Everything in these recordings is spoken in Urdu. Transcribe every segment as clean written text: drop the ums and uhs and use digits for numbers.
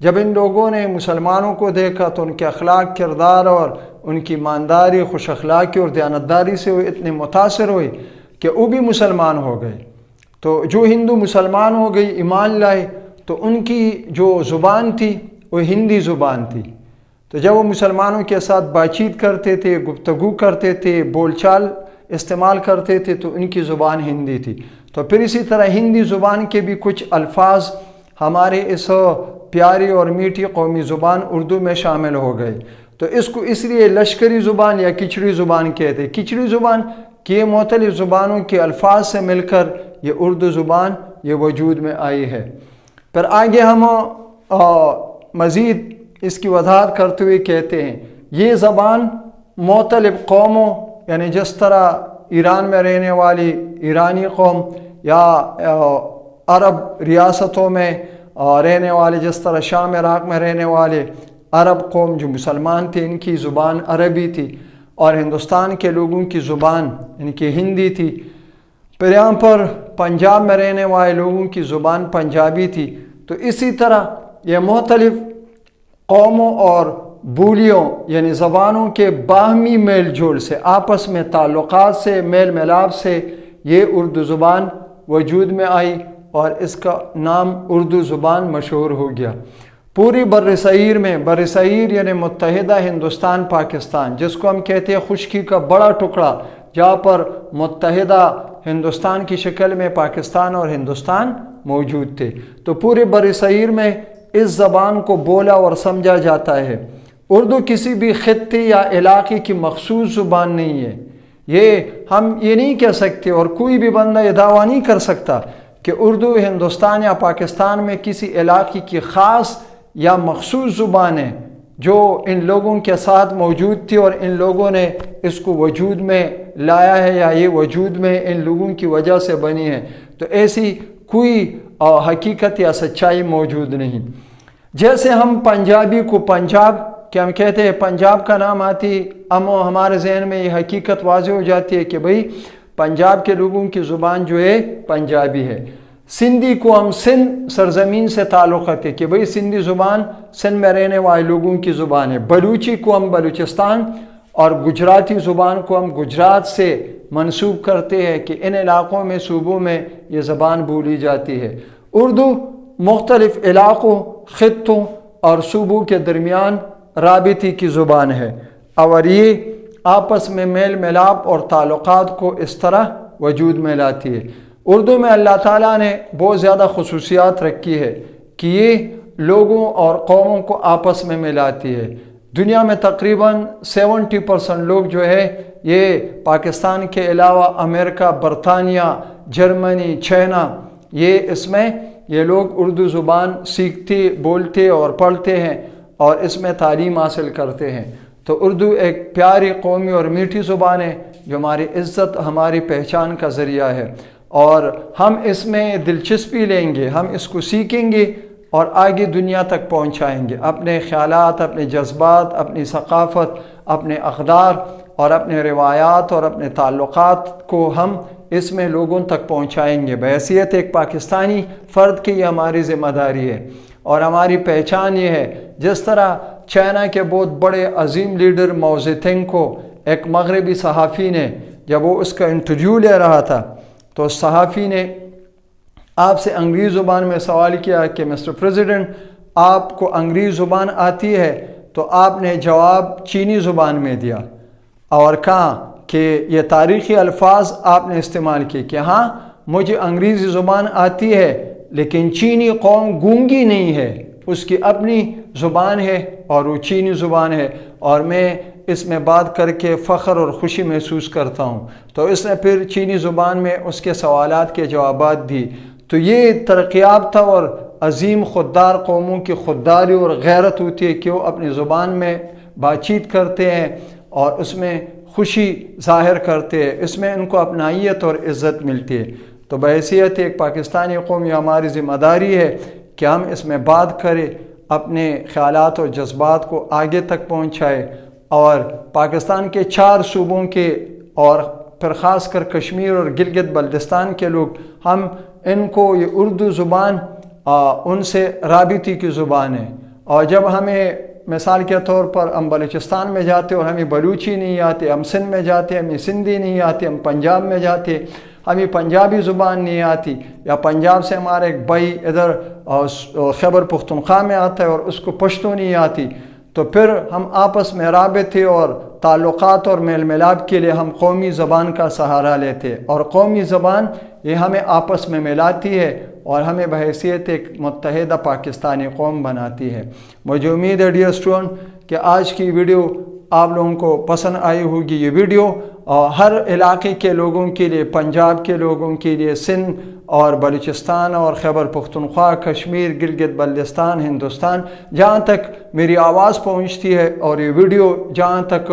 جب ان لوگوں نے مسلمانوں کو دیکھا تو ان کے اخلاق، کردار اور ان کی ایمانداری، خوش اخلاقی اور دیانتداری سے وہ اتنے متاثر ہوئے کہ وہ بھی مسلمان ہو گئے۔ تو جو ہندو مسلمان ہو گئی، ایمان لائے، تو ان کی جو زبان تھی وہ ہندی زبان تھی۔ تو جب وہ مسلمانوں کے ساتھ بات چیت کرتے تھے، گفتگو کرتے تھے، بول چال استعمال کرتے تھے، تو ان کی زبان ہندی تھی۔ تو پھر اسی طرح ہندی زبان کے بھی کچھ الفاظ ہمارے اس پیاری اور میٹھی قومی زبان اردو میں شامل ہو گئے۔ تو اس کو اس لیے لشکری زبان یا کچڑی زبان کہتے ہیں۔ کچڑی زبان کہ مختلف زبانوں کے الفاظ سے مل کر یہ اردو زبان یہ وجود میں آئی ہے۔ پھر آگے ہم مزید اس کی وضاحت کرتے ہوئے کہتے ہیں یہ زبان مختلف قوموں، یعنی جس طرح ایران میں رہنے والی ایرانی قوم یا عرب ریاستوں میں رہنے والے، جس طرح شام عراق میں رہنے والے عرب قوم جو مسلمان تھے، ان کی زبان عربی تھی، اور ہندوستان کے لوگوں کی زبان یعنی کہ ہندی تھی۔ پھر یہاں پر پنجاب میں رہنے والے لوگوں کی زبان پنجابی تھی۔ تو اسی طرح یہ مختلف قوموں اور بولیوں یعنی زبانوں کے باہمی میل جول سے، آپس میں تعلقات سے، میل ملاپ سے یہ اردو زبان وجود میں آئی اور اس کا نام اردو زبان مشہور ہو گیا۔ پوری بر صغیر میں، بر صغیر یعنی متحدہ ہندوستان پاکستان، جس کو ہم کہتے ہیں خشکی کا بڑا ٹکڑا، جہاں پر متحدہ ہندوستان کی شکل میں پاکستان اور ہندوستان موجود تھے، تو پورے بر صغیر میں اس زبان کو بولا اور سمجھا جاتا ہے۔ اردو کسی بھی خطے یا علاقے کی مخصوص زبان نہیں ہے۔ یہ ہم یہ نہیں کہہ سکتے اور کوئی بھی بندہ یہ دعویٰ نہیں کر سکتا کہ اردو ہندوستان یا پاکستان میں کسی علاقے کی خاص یا مخصوص زبان ہے جو ان لوگوں کے ساتھ موجود تھی اور ان لوگوں نے اس کو وجود میں لایا ہے یا یہ وجود میں ان لوگوں کی وجہ سے بنی ہے۔ تو ایسی کوئی حقیقت یا سچائی موجود نہیں۔ جیسے ہم پنجابی کو پنجاب کہ ہم کہتے ہیں پنجاب کا نام آتی، ہمارے ذہن میں یہ حقیقت واضح ہو جاتی ہے کہ بھئی پنجاب کے لوگوں کی زبان جو ہے پنجابی ہے۔ سندھی کو ہم سندھ سرزمین سے تعلق رکھتے کہ بھئی سندھی زبان سندھ میں رہنے والے لوگوں کی زبان ہے۔ بلوچی کو ہم بلوچستان اور گجراتی زبان کو ہم گجرات سے منسوب کرتے ہیں کہ ان علاقوں میں، صوبوں میں یہ زبان بولی جاتی ہے۔ اردو مختلف علاقوں، خطوں اور صوبوں کے درمیان رابطے کی زبان ہے، اور یہ آپس میں میل ملاپ اور تعلقات کو اس طرح وجود میں لاتی ہے۔ اردو میں اللہ تعالیٰ نے بہت زیادہ خصوصیات رکھی ہے کہ یہ لوگوں اور قوموں کو آپس میں ملاتی ہے۔ دنیا میں تقریباً 70% لوگ جو ہے یہ پاکستان کے علاوہ امریکہ، برطانیہ، جرمنی، چائنا، یہ اس میں یہ لوگ اردو زبان سیکھتے، بولتے اور پڑھتے ہیں اور اس میں تعلیم حاصل کرتے ہیں۔ تو اردو ایک پیاری قومی اور میٹھی زبان ہے جو ہماری عزت، ہماری پہچان کا ذریعہ ہے، اور ہم اس میں دلچسپی لیں گے، ہم اس کو سیکھیں گے اور آگے دنیا تک پہنچائیں گے۔ اپنے خیالات، اپنے جذبات، اپنی ثقافت، اپنے اقدار اور اپنے روایات اور اپنے تعلقات کو ہم اس میں لوگوں تک پہنچائیں گے۔ بحیثیت ایک پاکستانی فرد کی یہ ہماری ذمہ داری ہے اور ہماری پہچان یہ ہے۔ جس طرح چائنا کے بہت بڑے عظیم لیڈر ماؤ زے تونگ کو ایک مغربی صحافی نے، جب وہ اس کا انٹرویو لے رہا تھا تو صحافی نے آپ سے انگریزی زبان میں سوال کیا کہ مسٹر پریزیڈنٹ آپ کو انگریزی زبان آتی ہے؟ تو آپ نے جواب چینی زبان میں دیا اور کہا کہ یہ تاریخی الفاظ آپ نے استعمال کیے کہ ہاں مجھے انگریزی زبان آتی ہے، لیکن چینی قوم گونگی نہیں ہے، اس کی اپنی زبان ہے اور وہ چینی زبان ہے، اور میں اس میں بات کر کے فخر اور خوشی محسوس کرتا ہوں۔ تو اس نے پھر چینی زبان میں اس کے سوالات کے جوابات دی۔ تو یہ ترقی یافتہ اور عظیم خوددار قوموں کی خودداری اور غیرت ہوتی ہے کہ وہ اپنی زبان میں بات چیت کرتے ہیں اور اس میں خوشی ظاہر کرتے ہیں، اس میں ان کو اپنائیت اور عزت ملتی ہے۔ تو بحیثیت ایک پاکستانی قوم یہ ہماری ذمہ داری ہے کہ ہم اس میں بات کریں، اپنے خیالات اور جذبات کو آگے تک پہنچائے، اور پاکستان کے 4 صوبوں کے اور پھر خاص کر کشمیر اور گلگت بلتستان کے لوگ، ہم ان کو یہ اردو زبان ان سے رابطے کی زبان ہے، اور جب ہمیں مثال کے طور پر ہم بلوچستان میں جاتے اور ہمیں بلوچی نہیں آتے، ہم سندھ میں جاتے ہمیں سندھی نہیں آتی، ہم پنجاب میں جاتے ہمیں پنجابی زبان نہیں آتی، یا پنجاب سے ہمارا ایک بھائی ادھر خیبر پختونخوا میں آتا ہے اور اس کو پشتو نہیں آتی، تو پھر ہم آپس میں رابطے اور تعلقات اور میل ملاپ کے لیے ہم قومی زبان کا سہارا لیتے، اور قومی زبان یہ ہمیں آپس میں ملاتی ہے اور ہمیں بحیثیت ایک متحدہ پاکستانی قوم بناتی ہے۔ مجھے امید ہے ڈیئر اسٹوڈنٹ کہ آج کی ویڈیو آپ لوگوں کو پسند آئی ہوگی۔ یہ ویڈیو ہر علاقے کے لوگوں کے لیے، پنجاب کے لوگوں کے لیے، سندھ اور بلوچستان اور خیبر پختونخوا، کشمیر، گلگت بلتستان، ہندوستان، جہاں تک میری آواز پہنچتی ہے اور یہ ویڈیو جہاں تک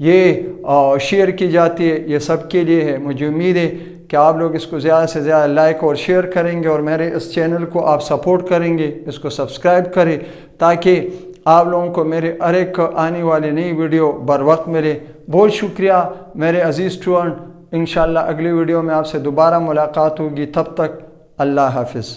یہ شیئر کی جاتی ہے، یہ سب کے لیے ہے۔ مجھے امید ہے کہ آپ لوگ اس کو زیادہ سے زیادہ لائک اور شیئر کریں گے، اور میرے اس چینل کو آپ سپورٹ کریں گے، اس کو سبسکرائب کریں تاکہ آپ لوگوں کو میرے ہر ایک آنے والی نئی ویڈیو بر وقت ملے۔ بہت شکریہ میرے عزیز اسٹوڈنٹ، انشاءاللہ اگلی ویڈیو میں آپ سے دوبارہ ملاقات ہوگی، تب تک اللہ حافظ۔